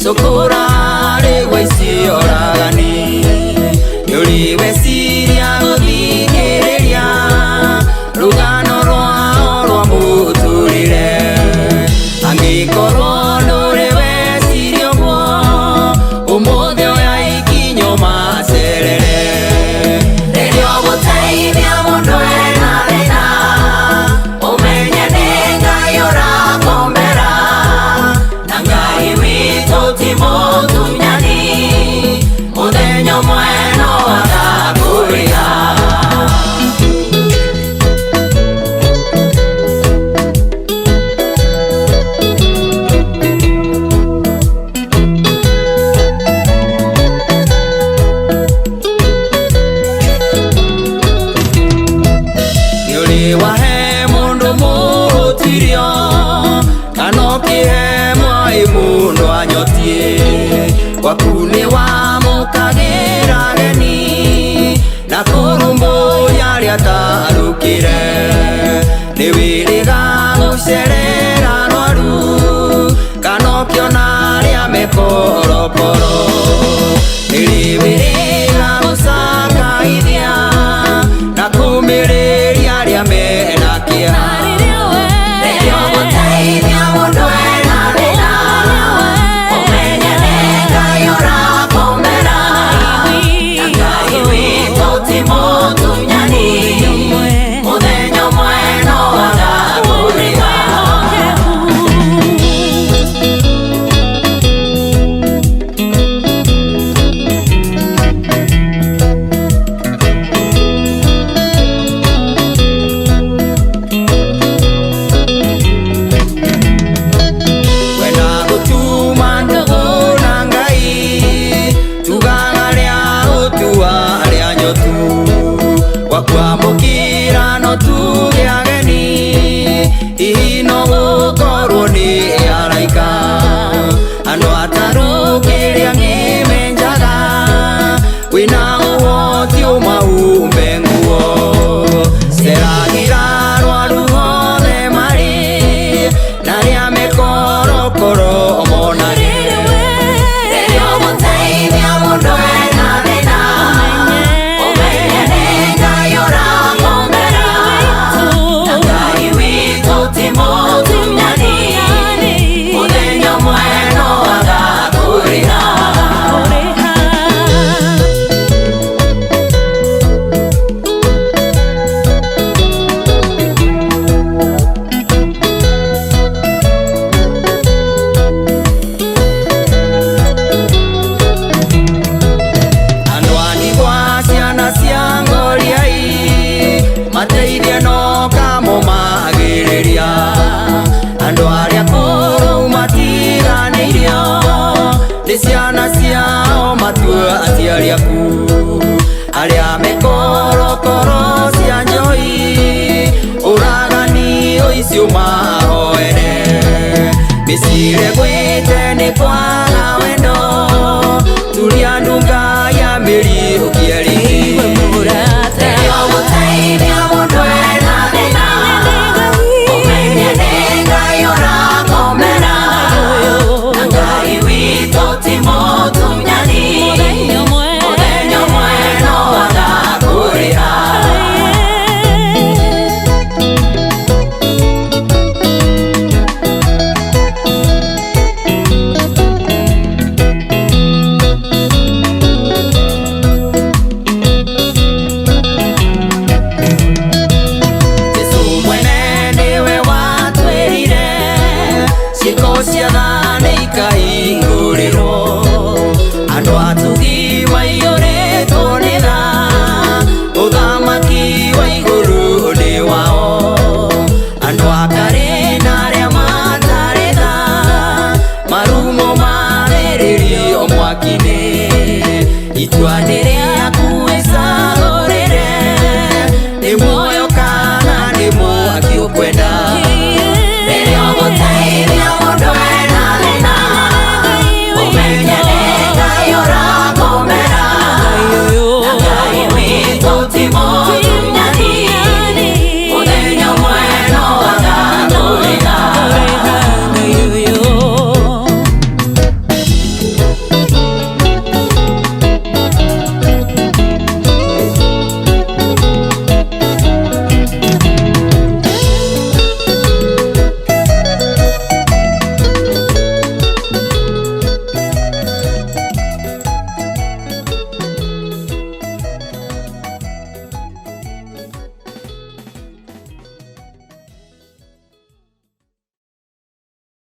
sukura rewa isi oragani yuri wesiria guthikiriria rugano rwa muturire angikorwo nduri wesiria guo umuthi oya ikinyo macerere ririo guteithia mundu ena thina umenye ni Ngai urakomera na Ngai witu ti mutunyani muthenya mweno agakwira wahe mundu mutirio kanokie mwai mundu anyotie wakuni wa mukagira geni na kurumburia ria tarukire ni wiriga gucerera rwaru kanokio na ria mekorokoro ni wiriga gusakaithia na kumiriria ria menakia ririo guteithia mundu ena thina umenye ni Ngai urakomera na Ngai witu ti mutunyani muthenya mweno agakwira wakwamukira no tuge ageni ino gukorwo ni araika ando atarukiria ngimenjaga wina uhoti umaume nguo seragira rwaru hothe mari na ria mekorokoro monare ririo guteithia mundu ena thina umenye ni Ngai urakomera na Ngai witu ti mutunyani muthenya mweno agakwira andwani gwa ciana cia ngoriai mateithie no kamumagiriria andu aria kuru matiganeirio ni ciana ciao matua aciari aku aria mekorokoro cia njoi uragani uici umahoere micire gwite ni kwaga wendo turia ndunga ya miri ukieri ririo guteithia mundu ena thina umenye ni Ngai urakomera na Ngai witu ti mutunyani muthenya mweno agakwira cia thana ikahingurirwo andu atugi maiyuritwo ni tha uthamaki wa iguru ni wao andu akari na aria matari tha marumo mariririo mwaki-ini itua niri